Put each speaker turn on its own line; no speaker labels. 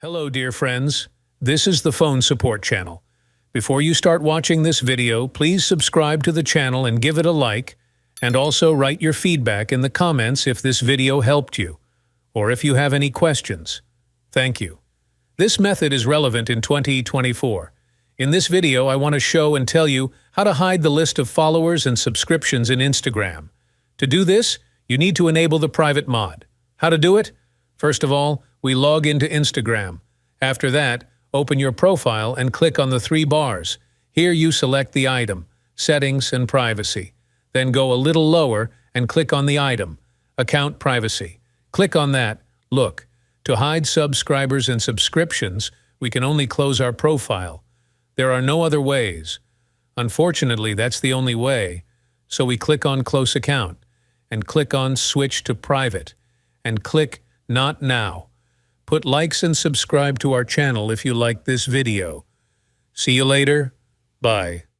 Hello, dear friends. This is the phone support channel. Before you start watching this video, please subscribe to the channel and give it a like, and also write your feedback in the comments if this video helped you, or if you have any questions. Thank you. This method is relevant in 2024. In this video, I want to show and tell you how to hide the list of followers and subscriptions in Instagram. To do this, you need to enable the private mod. How to do it? First of all, we log into Instagram. After that, open your profile and click on the three bars. Here you select the item, Settings and Privacy. Then go a little lower and click on the item, Account Privacy. Click on that. Look, to hide subscribers and subscriptions, we can only close our profile. There are no other ways. Unfortunately, that's the only way. So we click on Close Account and click on Switch to Private and click Not Now. Put likes and subscribe to our channel if you like this video. See you later. Bye.